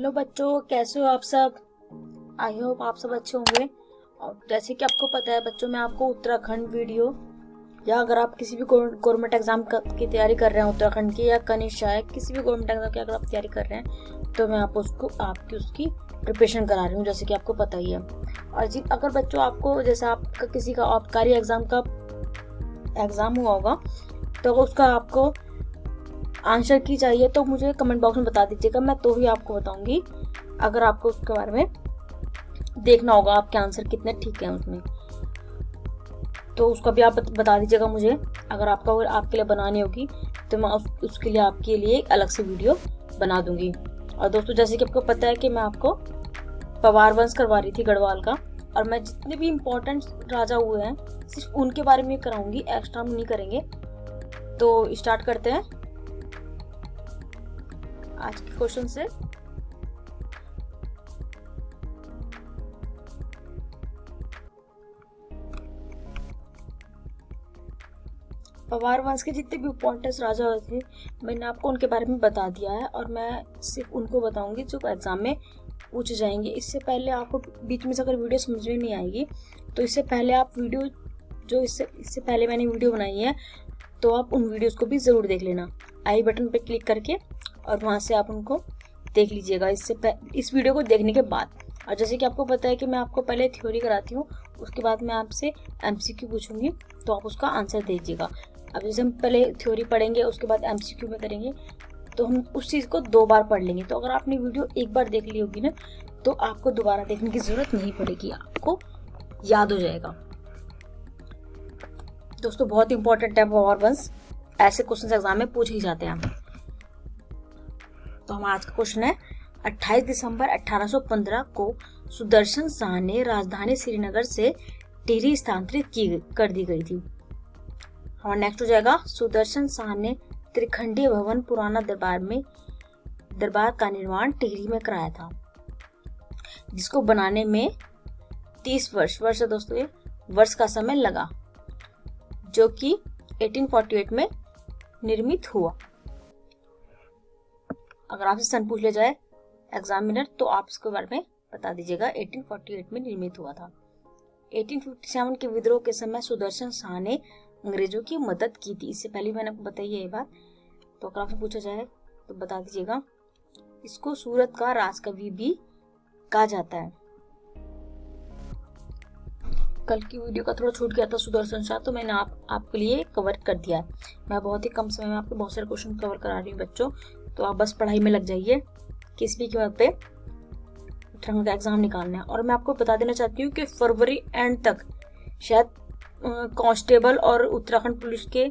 Hello बच्चों, कैसे हो आप सब। आई होप आप सब अच्छे होंगे। और जैसे कि आपको पता है बच्चों, मैं आपको उत्तराखंड वीडियो या अगर आप किसी भी गवर्नमेंट एग्जाम की तैयारी कर रहे हैं उत्तराखंड की या कनिष्ठा है किसी भी गवर्नमेंट एग्जाम की अगर आप तैयारी कर रहे हैं तो मैं आपकी उसकी प्रिपरेशन करा रही हूँ, जैसे कि आपको पता ही है। और जी अगर बच्चों आपको जैसे आपका किसी का आबकारी एग्जाम का एग्जाम हुआ होगा तो उसका आपको आंसर की चाहिए तो मुझे कमेंट बॉक्स में बता दीजिएगा, मैं तो ही आपको बताऊंगी। अगर आपको उसके बारे में देखना होगा आपके आंसर कितने ठीक हैं उसमें, तो उसका भी आप बता दीजिएगा मुझे। अगर आपके लिए बनानी होगी तो मैं उसके लिए आपके लिए अलग से वीडियो बना दूंगी। और दोस्तों जैसे कि आपको पता है कि मैं आपको पवार वंश करवा रही थी गढ़वाल का, और मैं जितने भी इम्पोर्टेंट राजा हुए हैं सिर्फ उनके बारे में कराऊंगी, एक्स्ट्रा हम नहीं करेंगे। तो स्टार्ट करते हैं आज के क्वेश्चन से। पवार वंश के जितने भी इम्पोर्टेंट राजा हुए थे मैंने आपको उनके बारे में बता दिया है, और मैं सिर्फ उनको बताऊंगी जो एग्जाम में पूछे जाएंगे। इससे पहले आपको बीच में से अगर वीडियो समझ में नहीं आएगी तो इससे पहले आप वीडियो जो इससे पहले मैंने वीडियो बनाई है तो आप उन वीडियोस को भी ज़रूर देख लेना, आई बटन पर क्लिक करके, और वहाँ से आप उनको देख लीजिएगा इस वीडियो को देखने के बाद। और जैसे कि आपको पता है कि मैं आपको पहले थ्योरी कराती हूँ, उसके बाद मैं आपसे एमसीक्यू पूछूंगी तो आप उसका आंसर दीजिएगा। अब जैसे हम पहले थ्योरी पढ़ेंगे उसके बाद एमसीक्यू में करेंगे तो हम उस चीज़ को 2 बार पढ़ लेंगे। तो अगर आपने वीडियो एक बार देख ली होगी ना तो आपको दोबारा देखने की ज़रूरत नहीं पड़ेगी, आपको याद हो जाएगा। दोस्तों बहुत इंपॉर्टेंट है पवार वंश, ऐसे क्वेश्चन एग्जाम में पूछे ही जाते हैं। तो हमारा आज का क्वेश्चन है 28 दिसंबर 1815 को सुदर्शन शाह ने राजधानी श्रीनगर से टिहरी स्थानांतरित कर दी गई थी। और नेक्स्ट हो जाएगा सुदर्शन शाह ने त्रिखंडीय भवन पुराना दरबार का निर्माण टिहरी में कराया था, जिसको बनाने में 30 वर्ष है दोस्तों, ये वर्ष का समय लगा, जो कि 1848 में निर्मित हुआ। अगर आपसे सन पूछ लिया जाए एग्जामिनर तो आप इसके बारे में बता दीजिएगा। 1848 में निर्मित हुआ था। 1857 के विद्रोह के समय सुदर्शन शाह ने अंग्रेजों की मदद की थी। इससे पहले मैंने आपको बताई है ये बात, तो अगर आपसे पूछा जाए तो बता दीजिएगा। इसको सूरत का राजकवि भी कहा जाता है। कल की वीडियो का थोड़ा छूट गया था सुदर्शन शाह, तो मैंने आपके लिए कवर कर दिया है। मैं बहुत ही कम समय में आपके बहुत सारे क्वेश्चन कवर करा रही हूँ बच्चों, तो आप बस पढ़ाई में लग जाइए। किसी भी कीमत पे उत्तराखंड का एग्जाम निकालना है। और मैं आपको बता देना चाहती हूँ कि फरवरी एंड तक शायद कांस्टेबल और उत्तराखंड पुलिस के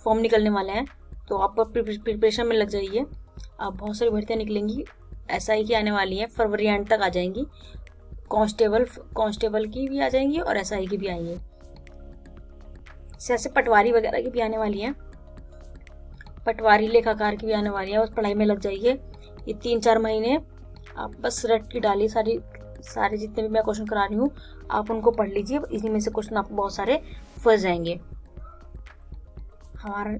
फॉर्म निकलने वाले हैं, तो आप प्रिपरेशन में लग जाइए। आप बहुत सारी भर्तियाँ निकलेंगी, एसआई की आने वाली हैं, फरवरी एंड तक आ जाएंगी। कांस्टेबल की भी आ जाएंगी और एसआई की भी आएंगी, जैसे पटवारी वगैरह की भी आने वाली हैं, पटवारी लेखाकार की भी आने वाली है। बस पढ़ाई में लग जाइए। ये 3-4 महीने आप बस रट के डालिए, सारे जितने भी मैं क्वेश्चन करा रही हूँ आप उनको पढ़ लीजिए। इसी में से क्वेश्चन आपको बहुत सारे फंस जाएंगे। हमारा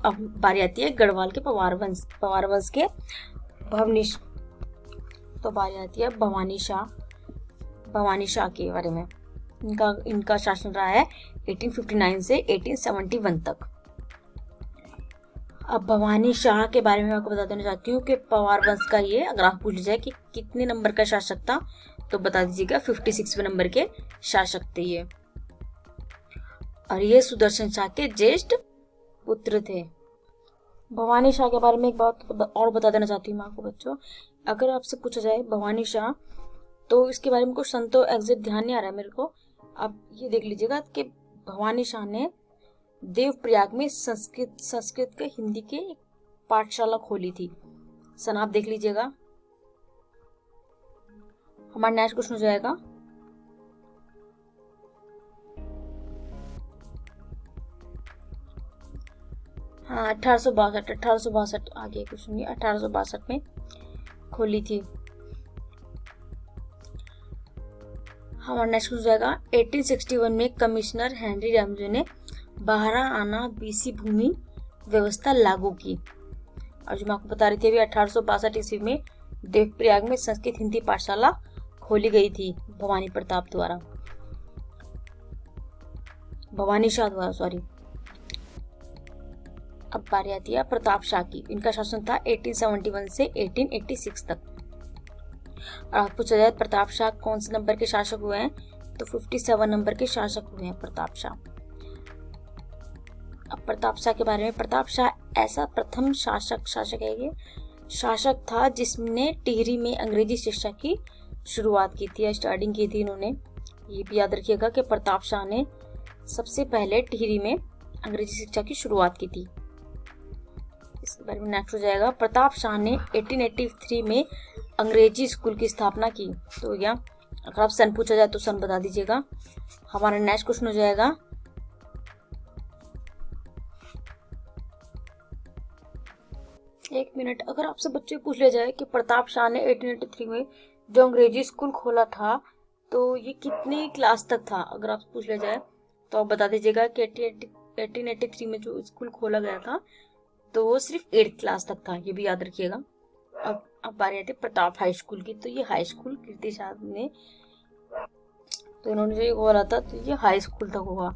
अब बारी आती है गढ़वाल के पवार वंश के तो बारी आती है भवानी शाह के बारे में। इनका शासन रहा है 1859 से 1871 तक। अब भवानी शाह के बारे में आपको बता देना चाहती हूँ कि पवार वंश का ये अगर आप पूछ जाए कि कितने नंबर का शासक था तो बता दीजिएगा 56वें नंबर के शासक थे ये। और ये सुदर्शन शाह के ज्येष्ठ पुत्र थे। भवानी शाह के बारे में एक बात और बता देना चाहती हूँ मैं आपको बच्चों। अगर आपसे पूछा जाए भवानी शाह तो इसके बारे में कुछ सन तो एग्जैक्ट ध्यान नहीं आ रहा है मेरे को। आप ये देख लीजिएगा कि भवानी शाह ने देवप्रयाग में संस्कृत के हिंदी के एक पाठशाला खोली थी। सन आप देख लीजिएगा। हमारा नेक्स्ट क्वेश्चन हो जाएगा हाँ 1862 आगे क्वेश्चन ये 1862 में खोली थी। हमारा नेक्स्ट हो जाएगा 1861 में कमिश्नर हेनरी रैमजे ने 12 आना बीसी भूमि व्यवस्था लागू की। और जो मैं आपको बता रही थी अभी 1862 ईस्वी में देवप्रयाग में संस्कृत हिंदी पाठशाला खोली गई थी भवानी प्रताप द्वारा, भवानी शाह द्वारा, सॉरी। अब बारी आती है प्रताप शाह की। इनका शासन था 1871 से 1886 तक। और आप पूछा जाए प्रताप शाह कौन से नंबर के शासक हुए हैं, तो 57 नंबर के शासक हुए हैं प्रताप शाह। अब प्रताप शाह के बारे में, प्रताप शाह ऐसा प्रथम शासक है, ये शासक था जिसने टिहरी में अंग्रेजी शिक्षा की शुरुआत की थी या स्टार्टिंग की थी इन्होंने। ये भी याद रखिएगा कि प्रताप शाह ने सबसे पहले टिहरी में अंग्रेजी शिक्षा की शुरुआत की थी। इसके बारे में नेक्स्ट हो जाएगा, प्रताप शाह ने 1883 में अंग्रेजी स्कूल की स्थापना की। तो या अगर आप सन पूछा जाए तो सन बता दीजिएगा। हमारा नेक्स्ट क्वेश्चन हो जाएगा, एक मिनट, अगर आपसे बच्चे पूछ लिया जाए कि प्रताप शाह ने 1883 में जो अंग्रेजी स्कूल खोला था तो ये कितने क्लास तक था, अगर आपसे पूछ लिया जाए तो आप बता दीजिएगा कि 1883 में जो स्कूल खोला गया था तो वो सिर्फ 8th क्लास तक था, ये भी याद रखिएगा। अब बारी आती है प्रताप हाई स्कूल की। तो ये हाई स्कूल कीर्ति शाह ने, तो इन्होंने जो ये खोला था तो ये हाई स्कूल तक होगा।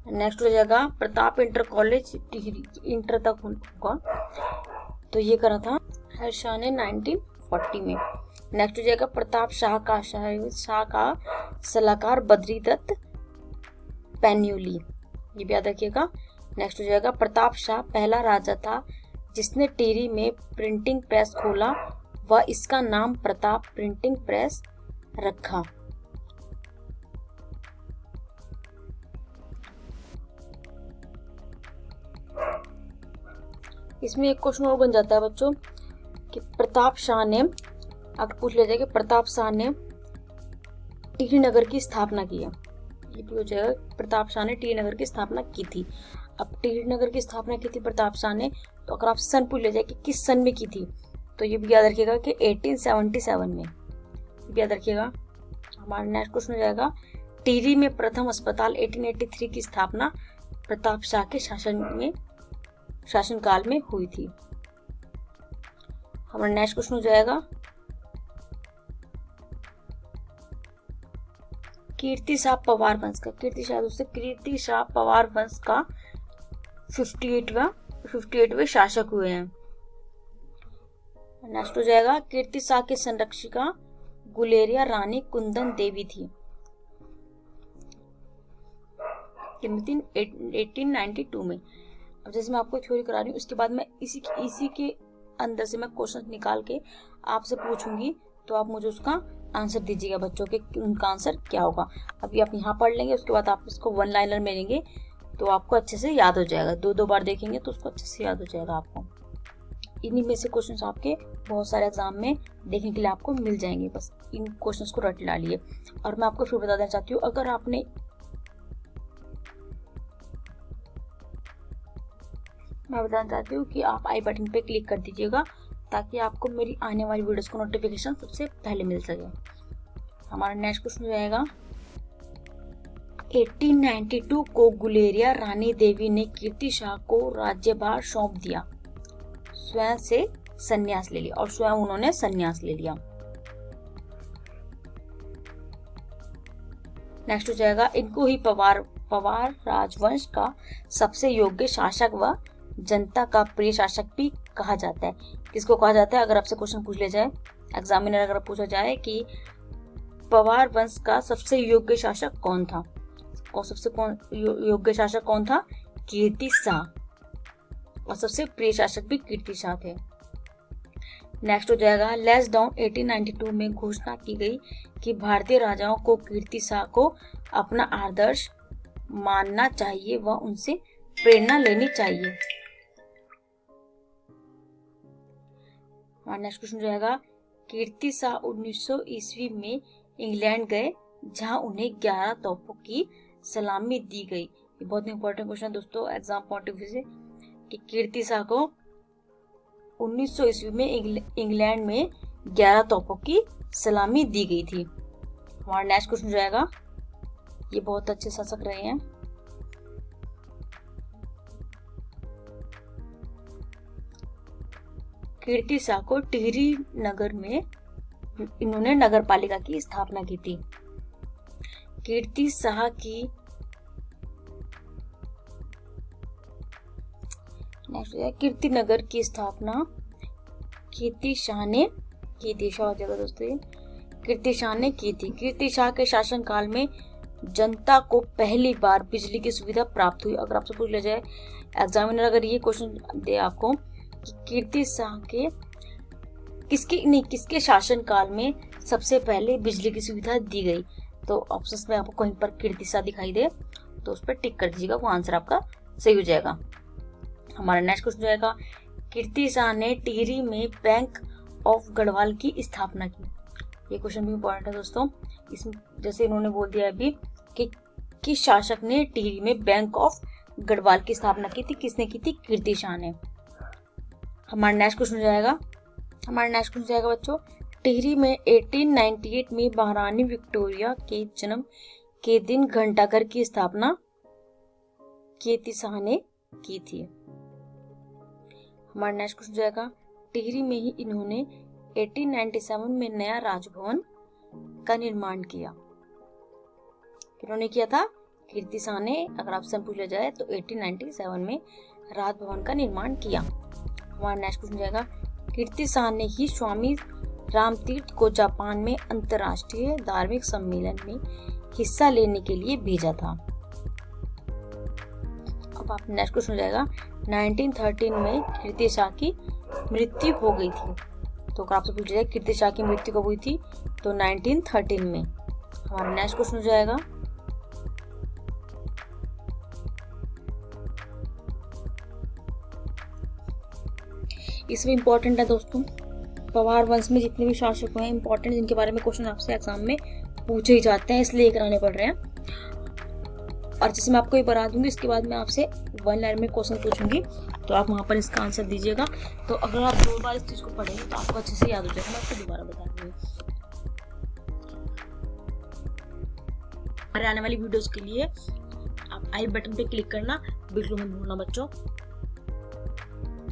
नेक्स्ट हो जाएगा Pratap inter college Tehri, inter तक होगा, तो ये करा था हर शाह ने 1940 में। नेक्स्ट हो जाएगा प्रताप शाह का सलाहकार बद्री दत्त पैन्यूली, ये भी याद रखिएगा। नेक्स्ट हो जाएगा प्रताप शाह पहला राजा था जिसने टिहरी में प्रिंटिंग प्रेस खोला व इसका नाम प्रताप प्रिंटिंग प्रेस रखा। इसमें एक क्वेश्चन और बन जाता है बच्चों कि प्रताप शाह ने, अगर पूछ लिया जाए कि प्रताप शाह ने टिहरी नगर की स्थापना की है, ये भी हो जाएगा, प्रताप शाह ने टिहरी नगर की स्थापना की थी। अब टिहरी नगर की स्थापना की थी प्रताप शाह ने, तो अगर आप सन पूछ लिया जाए कि किस सन में की थी तो ये भी याद रखिएगा कि 1877 में, ये भी याद रखिएगा। हमारा नेक्स्ट क्वेश्चन हो जाएगा, टिहरी में प्रथम अस्पताल 1883 की स्थापना प्रताप शाह के शासनकाल में हुई थी। हमारा नेक्स्ट क्वेश्चन हो जाएगा, कीर्ति शाह पवार वंश का, कीर्ति शाह पवार वंश का 58वें शासक हुए हैं। नेक्स्ट हो जाएगा, कीर्ति शाह की संरक्षिका गुलेरिया रानी कुंदन देवी थी, 1892 में। अब जैसे मैं आपको थ्योरी करा रही हूँ, उसके बाद मैं इसी के अंदर से मैं क्वेश्चन निकाल के आपसे पूछूंगी, तो आप मुझे उसका आंसर दीजिएगा बच्चों के, उनका आंसर क्या होगा। अभी आप यहाँ पढ़ लेंगे, उसके बाद आप इसको वन लाइनर में लेंगे तो आपको अच्छे से याद हो जाएगा। 2 बार देखेंगे तो उसको अच्छे से याद हो जाएगा आपको। इन्हीं में से क्वेश्चंस आपके बहुत सारे एग्जाम में देखने के लिए आपको मिल जाएंगे, बस इन क्वेश्चंस को रट डालिए। और मैं आपको फिर बता देना चाहती हूँ, अगर आपने मैं बताना चाहती हूँ कि आप आई बटन पे क्लिक कर दीजिएगा ताकि आपको मेरी आने वाली वीडियोस को नोटिफिकेशन सबसे पहले मिल सके। हमारा नेक्स्ट क्वेश्चन हो जाएगा, 1892 को गुलेरिया रानी देवी ने कीर्ति शाह को राज्यभार सौंप दिया, स्वयं से संन्यास ले लिया, और स्वयं उन्होंने संन्यास ले लिया। नेक्स्ट हो जाएगा, इनको ही पवार राजवंश का सबसे योग्य शासक व जनता का प्रिय शासक भी कहा जाता है। किसको कहा जाता है, अगर आपसे क्वेश्चन पूछ लिया जाए, एग्जामिनर अगर पूछा जाए कि पवार वंश का सबसे योग्य शासक कौन था, योग्य शासक कौन था, कीर्ति शाह, और सबसे प्रिय शासक भी कीर्ति शाह थे। नेक्स्ट हो जाएगा, लेस डाउन 1892 में घोषणा की गई कि भारतीय राजाओं को कीर्ति शाह को अपना आदर्श मानना चाहिए व उनसे प्रेरणा लेनी चाहिए। नेक्स्ट क्वेश्चन जाएगा, कीर्ति शाह 1900 ईस्वी में इंग्लैंड गए जहां उन्हें 11 तोपों की सलामी दी गई। ये बहुत इंपॉर्टेंट क्वेश्चन दोस्तों एग्जाम पॉइंट ऑफ व्यू से, कि कीर्ति शाह को 1900 ईस्वी में इंग्लैंड में 11 तोपों की सलामी दी गई थी। हमारा नेक्स्ट क्वेश्चन जाएगा, ये बहुत अच्छे शासक रहे हैं, कीर्ति शाह को टिहरी नगर में इन्होंने नगर पालिका की स्थापना की थी। कीर्ति शाह की कीर्ति नगर की स्थापना कीर्ति शाह ने की थी। शाह जगह दोस्तों कीर्ति शाह ने की थी। कीर्ति शाह के शासनकाल में जनता को पहली बार बिजली की सुविधा प्राप्त हुई। अगर आपसे पूछ लिया जाए एग्जामिनर अगर ये क्वेश्चन दे आपको कि कीर्ति शाह के किसके शासनकाल में सबसे पहले बिजली की सुविधा दी गई, तो ऑप्शंस में आपको कहीं पर कीर्ति शाह दिखाई दे तो उस पर टिक कर दीजिएगा, वो आंसर आपका सही हो जाएगा। हमारा नेक्स्ट क्वेश्चन जाएगा कीर्ति शाह ने टिहरी में बैंक ऑफ गढ़वाल की स्थापना की। ये क्वेश्चन भी इम्पोर्टेंट है दोस्तों। इसमें जैसे इन्होंने बोल दिया अभी कि किस शासक ने टिहरी में बैंक ऑफ गढ़वाल की स्थापना की थी, किसने की थी? कीर्ति शाह ने। हमारा नेक्स्ट क्वेश्चन जाएगा बच्चों, टिहरी में 1898 में महारानी विक्टोरिया के जन्म के दिन घंटाघर की स्थापना कीर्ति शाह ने की थी। हमारा नेक्स्ट क्वेश्चन जाएगा टिहरी में ही इन्होंने 1897 में नया राजभवन का निर्माण किया। किन्होंने किया था? कीर्ति शाह ने। अगर आपसे पूछ लिया जाए तो 1897 में राजभवन का निर्माण किया। हमारा नेक्स्ट क्वेश्चन जाएगा कीर्ति शाह ने ही स्वामी रामतीर्थ को जापान में अंतर्राष्ट्रीय धार्मिक सम्मेलन में हिस्सा लेने के लिए भेजा था। अब आप नेक्स्ट क्वेश्चन जाएगा 1913 में कीर्ति शाह की मृत्यु हो गई थी। तो अगर आपसे पूछ लिया जाए कीर्ति शाह की मृत्यु कब हुई थी, तो 1913 में। हमारा नेक्स्ट क्वेश्चन जाएगा इसमें इंपॉर्टेंट है दोस्तों, पवार वंश में जितने भी शासक हुए हैं इंपॉर्टेंट, जिनके बारे में क्वेश्चन आपसे एग्जाम में पूछे ही जाते हैं, इसलिए कराने पड़ रहे हैं। और जैसे मैं आपको ये बता दूंगी, इसके बाद मैं आपसे वन लाइन में क्वेश्चन पूछूंगी, तो आप वहां पर इसका आंसर दीजिएगा। तो अगर आप 2 बार इस चीज को पढ़ेंगे तो आपको अच्छे से याद हो जाएगा। मैं आपको दोबारा बता दूंगी। हमारे आने वाली वीडियोस के लिए आप आई बटन पे क्लिक करना बिल्कुल मत भूलना बच्चों,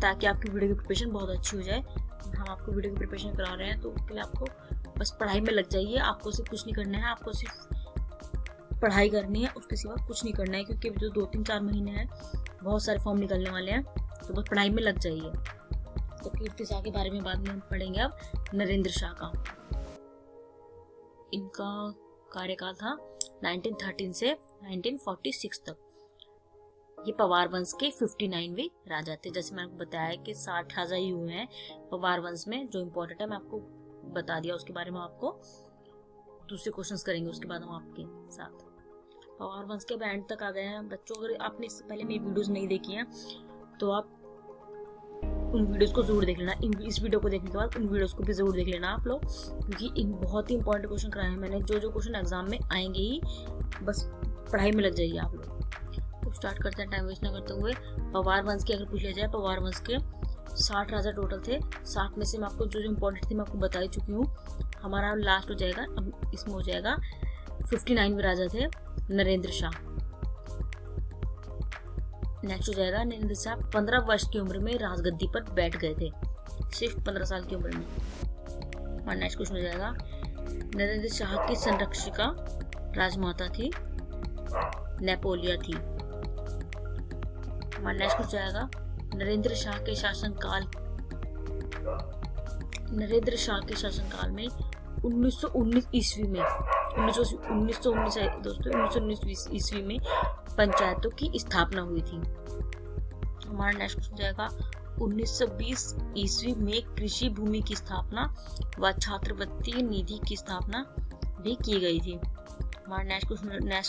ताकि आपकी वीडियो की प्रिपरेशन बहुत अच्छी हो जाए। हम आपको वीडियो की प्रिपरेशन करा रहे हैं तो उसके लिए आपको बस पढ़ाई में लग जाइए। आपको सिर्फ कुछ नहीं करना है, आपको सिर्फ पढ़ाई करनी है, उसके सिवा कुछ नहीं करना है, क्योंकि जो 2-3-4 महीने हैं बहुत सारे फॉर्म निकलने वाले हैं, तो बस पढ़ाई में लग जाइए। तो कीर्ति शाह के बारे में बाद में हम पढ़ेंगे। अब नरेंद्र शाह का, इनका कार्यकाल था 1913 से 1946 तक। ये पवार वंश के 59वें राजा थे। जैसे मैंने आपको बताया कि 60 राजा ही हुए हैं पवार वंश में, जो इम्पोर्टेंट है मैं आपको बता दिया। उसके बारे में आपको दूसरे क्वेश्चंस करेंगे उसके बाद हम आपके साथ। पवार वंश के एंड तक आ गए हैं बच्चों। अगर आपने इससे पहले मेरी वीडियोस नहीं देखी हैं तो आप उन वीडियोस को जरूर देख लेना। इस वीडियो को देखने के बाद उन वीडियोस को भी जरूर देख लेना आप लोग, क्योंकि इन बहुत ही इंपॉर्टेंट क्वेश्चन कराए हैं मैंने। जो क्वेश्चन एग्जाम में आएंगे ही, बस पढ़ाई में लग जाइए आप लोग। तो स्टार्ट करते हैं टाइम वेस्ट ना करते हुए। पवार वंश की अगर पूछ लिया जाए, पवार वंश के 60 राजा टोटल थे। 60 में से मैं आपको जो इम्पोर्टेंट थी मैं आपको बता ही चुकी हूँ। हमारा लास्ट हो जाएगा, अब इसमें हो जाएगा 59वें राजा थे नरेंद्र शाह। नेक्स्ट हो जाएगा नरेंद्र शाह 15 वर्ष की उम्र में राजगद्दी पर बैठ गए थे, सिर्फ 15 साल की उम्र में। हमारा नेक्स्ट क्वेश्चन हो जाएगा नरेंद्र शाह की संरक्षिका राजमाता थी नेपोलिया थी। हमारा नेक्स्ट क्वेश्चन जाएगा नरेंद्र शाह के शासनकाल में 1919 ईस्वी में 1919 है दोस्तों, 1919 ईस्वी में पंचायतों की स्थापना हुई थी। हमारा नेक्स्ट क्वेश्चन जाएगा 1920 ईस्वी में कृषि भूमि की स्थापना व छात्रवृत्ति निधि की स्थापना भी की गई थी। हमारा नेक्स्ट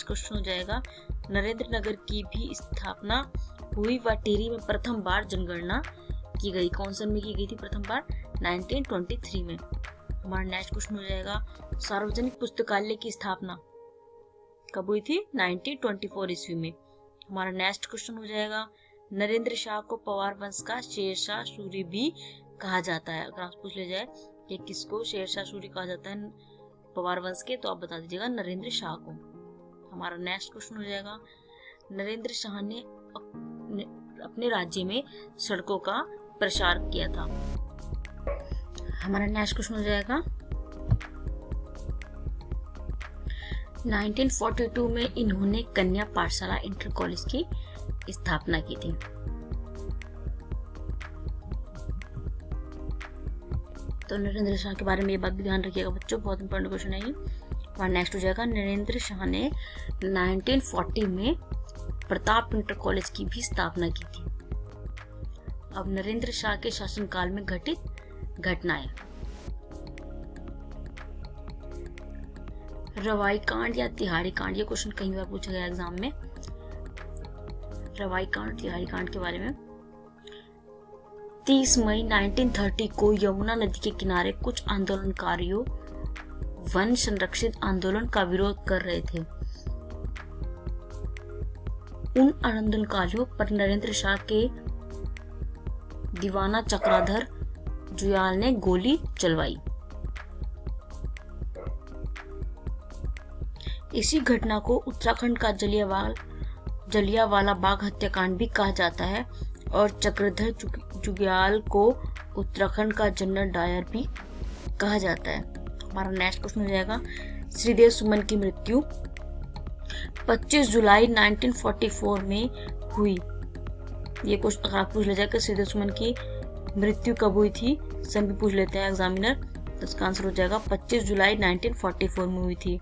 क्वेश्चन हो जाएगा नरेंद्र नगर की भी स्थापना हुई व टिहरी में प्रथम बार जनगणना की गई। कौन सन में की गई थी प्रथम बार? 1923 में। हमारा नेक्स्ट क्वेश्चन हो जाएगा सार्वजनिक पुस्तकालय की स्थापना कब हुई थी? 1924 ईस्वी में। हमारा नेक्स्ट क्वेश्चन हो जाएगा नरेंद्र शाह को पवार वंश का शेरशाह सूरी भी कहा जाता है। अगर आपसे पूछ लिया जाए कि किसको शेरशाह सूरी कहा जाता है पवार वंश के, तो आप बता दीजिएगा नरेंद्र शाह को। हमारा नेक्स्ट क्वेश्चन हो जाएगा नरेंद्र शाह ने अपने राज्य में सड़कों का प्रसार किया था। हमारा नेक्स्ट क्वेश्चन हो जाएगा 1942 में इन्होंने कन्या पाठशाला इंटर कॉलेज की स्थापना की थी। तो नरेंद्र शाह के बारे में ये बात भी ध्यान रखिएगा बच्चों, बहुत इंपॉर्टेंट क्वेश्चन है ये। और नेक्स्ट हो जाएगा नरेंद्र शाह ने 1940 में प्रताप इंटर कॉलेज की भी स्थापना की थी। अब नरेंद्र शाह के शासनकाल में घटित घटनाएं। रवाई कांड या तिहाड़ी कांड, ये क्वेश्चन कई बार पूछा गया एग्जाम में। रवाई कांड, तिहाड़ी कांड के बारे में 30 मई 1930 को यमुना नदी के किनारे कुछ आंदोलनकारियों वन संरक्षित आंदोलन का विरोध कर रहे थे। उन आंदोलनकारियों पर नरेंद्र शाह के दीवाना चक्रधर जुयाल ने गोली चलवाई। इसी घटना को उत्तराखंड का जलियांवाला बाग हत्याकांड भी कहा जाता है और चक्रधर जुयाल को उत्तराखंड का जनरल डायर भी कहा जाता है। हमारा नेक्स्ट क्वेश्चन हो जाएगा श्रीदेव सुमन की मृत्यु 25 जुलाई 1944 में हुई। ये क्वेश्चन अगर आप पूछ ले जाएगा श्रीदेव सुमन की मृत्यु कब हुई थी, सब भी पूछ लेते हैं एग्जामिनर, तो इसका आंसर हो जाएगा 25 जुलाई 1944 में हुई थी।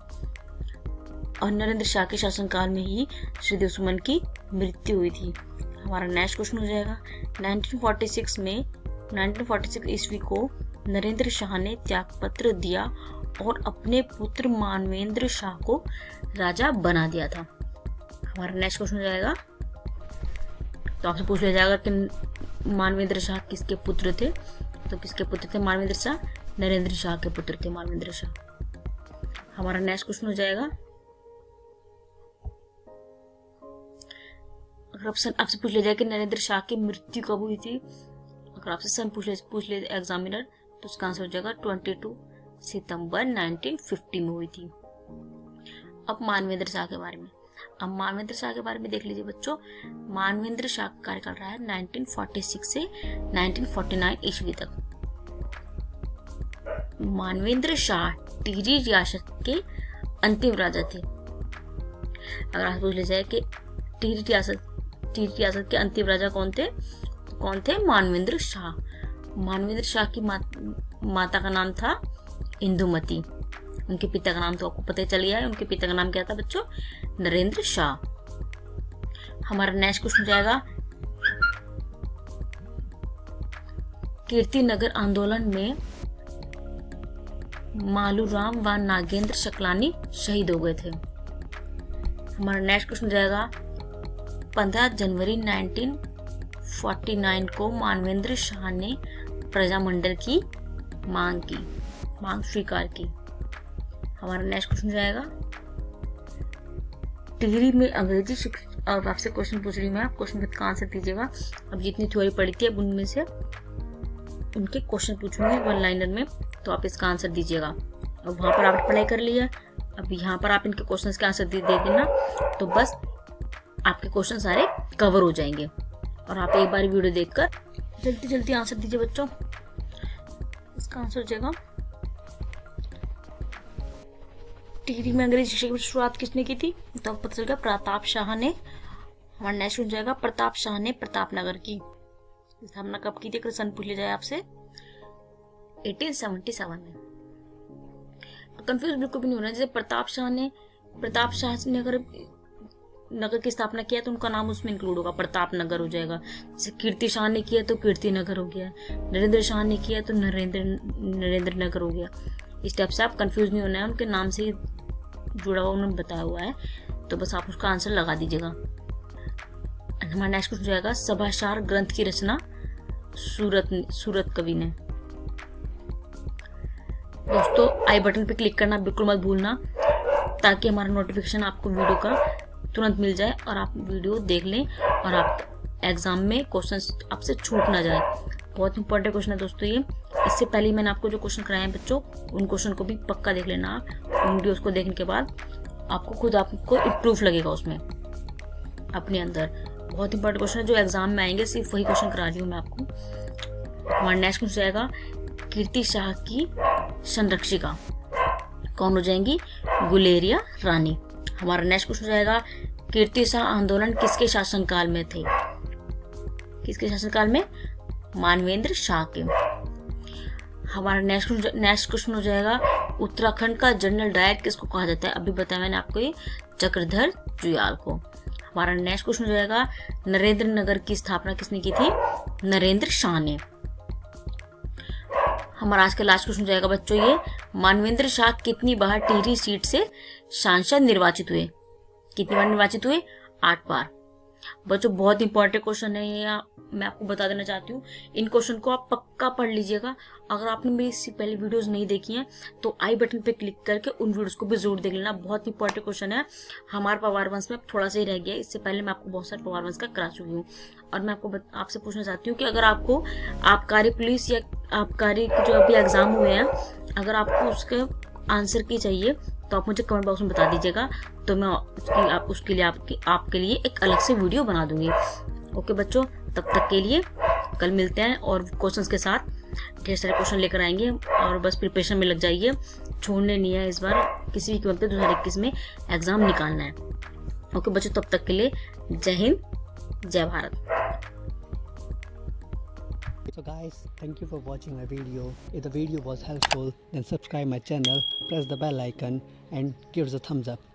और नरेंद्र शाह के शासनकाल में ही श्रीदेव सुमन की मृत्यु हुई थी। हमारा नेक्स्ट क्वेश्चन हो जाएगा 1946 ईस्वी को नरेंद्र शाह ने त्यागपत्र दिया और अपने पुत्र मानवेंद्र शाह को राजा बना दिया था। हमारा नेक्स्ट क्वेश्चन हो जाएगा, तो आपसे पूछ लिया जाएगा कि मानवेंद्र शाह किसके पुत्र थे, तो किसके पुत्र थे मानवेंद्र शाह? नरेंद्र शाह के पुत्र थे मानवेंद्र शाह। हमारा नेक्स्ट क्वेश्चन हो जाएगा, अगर ऑप्शन आपसे पूछ लिया जाए कि नरेंद्र शाह की मृत्यु कब हुई थी, अगर आपसे सन पूछ ले एग्जामिनर, तो उसका आंसर हो जाएगा 22 सितंबर 1950 में हुई थी। अब मानवेंद्र शाह के बारे में, अब मानवेंद्र शाह के बारे में देख लीजिए बच्चों। मानवेंद्र शाह का कार्यकाल रहा है 1946 से 1949 ईस्वी तक। मानवेंद्र शाह टिहरी रियासत के अंतिम राजा थे। अगर आप पूछ ले जाए कि टिहरी रियासत के अंतिम राजा कौन थे, तो कौन थे? मानवेंद्र शाह। मानवेंद्र शाह की माता का नाम था इंदुमती। उनके पिता का नाम तो आपको पता ही चल गया है, उनके पिता का नाम क्या था बच्चों? नरेंद्र शाह। हमारा नेक्स्ट क्वेश्चन जाएगा, कीर्ति नगर आंदोलन में मालूराम व नागेंद्र शकलानी शहीद हो गए थे। हमारा नेक्स्ट क्वेश्चन जाएगा, 15 जनवरी 1949 को मानवेंद्र शाह ने प्रजामंडल की मांग स्वीकार की। हमारा नेक्स्ट क्वेश्चन जाएगा, टिहरी में अंग्रेजी शिक्षा। अब आपसे क्वेश्चन पूछ रही हूँ मैं, आप क्वेश्चन का आंसर दीजिएगा। अब जितनी थ्योरी पढ़ी थी अब उनमें से उनके क्वेश्चन पूछूंगी वन लाइनर में, तो आप इसका आंसर दीजिएगा। अब वहां पर आपने पढ़ाई कर लिया, अब यहाँ पर आप इनके क्वेश्चन के आंसर दे देना, तो बस आपके क्वेश्चन सारे कवर हो जाएंगे। और आप एक बार वीडियो देखकर जल्दी जल्दी आंसर दीजिए बच्चों। इसका आंसर हो जाएगा, टिहरी में अंग्रेजी शिक्षा की शुरुआत किसने की थी, तो पता चल गया प्रताप शाह ने। हमारा नेक्स्ट हो जाएगा, प्रताप शाह ने प्रतापनगर की स्थापना कब की थी, अगर सन पूछ लिया जाए आपसे? 1877 में। कंफ्यूज बिल्कुल भी नहीं होना, जैसे प्रताप शाह ने अगर नगर की स्थापना किया तो उनका नाम उसमें इंक्लूड होगा, प्रताप नगर हो जाएगा। जैसे कीर्ति शाह ने किया तो कीर्ति नगर हो गया, नरेंद्र शाह ने किया तो नरेंद्र नगर हो गया। इस टाइप से आप कंफ्यूज नहीं होना है, उनके नाम से जुड़ा हुआ उन्होंने बताया हुआ है, तो बस आप उसका आंसर लगा दीजिएगा। हमारा नेक्स्ट क्वेश्चन जाएगा, सभासार ग्रंथ की रचना सूरत कवि ने। दोस्तों आई बटन पे क्लिक करना बिल्कुल मत भूलना, ताकि हमारा नोटिफिकेशन आपको वीडियो का तुरंत मिल जाए और आप वीडियो देख लें और आप एग्जाम में क्वेश्चन आपसे छूट ना जाए। बहुत इंपॉर्टेंट क्वेश्चन है दोस्तों ये। इससे पहले मैंने आपको जो क्वेश्चन कराए हैं बच्चों, उन क्वेश्चन को भी पक्का देख लेना आप। उन वीडियोस को देखने के बाद आपको इम्प्रूव लगेगा उसमें अपने अंदर। बहुत इंपॉर्टेंट क्वेश्चन है जो एग्जाम में आएंगे, सिर्फ वही क्वेश्चन करा रही हूँ मैं आपको। हमारा नेक्स्ट क्वेश्चन जाएगा, कीर्ति शाह की संरक्षिका कौन हो जाएंगी? गुलेरिया रानी। हमारा नेक्स्ट क्वेश्चन हो जाएगा कीर्ति शाह आंदोलन किसके शासनकाल में थे? किसके शासनकाल में? मानवेंद्र शाह के। हमारा नेक्स्ट क्वेश्चन हो जाएगा उत्तराखंड का जनरल डायर किसको कहा जाता है? अभी बताया मैंने आपको ये, चक्रधर जुयाल को। हमारा नेक्स्ट क्वेश्चन हो जाएगा नरेंद्र नगर की स्थापना किसने की थी? नरेंद्र शाह ने। हमारा आज का लास्ट क्वेश्चन हो जाएगा बच्चों ये, मानवेंद्र शाह कितनी बार टिहरी सीट से सांसद निर्वाचित हुए? कितनी बार निर्वाचित हुए? 8 बार। बच्चों बहुत इंपॉर्टेंट क्वेश्चन है ये, मैं आपको बता देना चाहती हूँ। इन क्वेश्चन को आप पक्का पढ़ लीजिएगा। अगर आपने मेरी इससे पहले वीडियोस नहीं देखी हैं तो आई बटन पे क्लिक करके उन वीडियोस को भी जरूर देख लेना। बहुत इंपॉर्टेंट क्वेश्चन है। हमारे पवार वंश में थोड़ा सा ही रह गया, इससे पहले मैं आपको बहुत सारे पवार वंश का करा चुकी हूँ। और मैं आपको आपसे पूछना चाहती हूँ कि अगर आपको आबकारी पुलिस या आबकारी के जो अभी एग्जाम हुए हैं, अगर आपको उसके आंसर की चाहिए तो आप मुझे कमेंट बॉक्स में बता दीजिएगा, तो मैं उसके लिए आपके लिए एक अलग से वीडियो बना दूंगी। ओके बच्चों, तब तक के लिए कल मिलते हैं और क्वेश्चंस के साथ ढेर सारे क्वेश्चन लेकर आएंगे। और बस प्रिपरेशन में लग जाइए, छोड़ने नहीं है इस बार किसी भी कीमत पे 2021 में एग्जाम निकालना है। ओके बच्चों, तब तक के लिए जय हिंद, जय Bharat. So guys, thank you for watching my video. If the video was helpful, then subscribe my channel, press the bell icon and give us a thumbs up.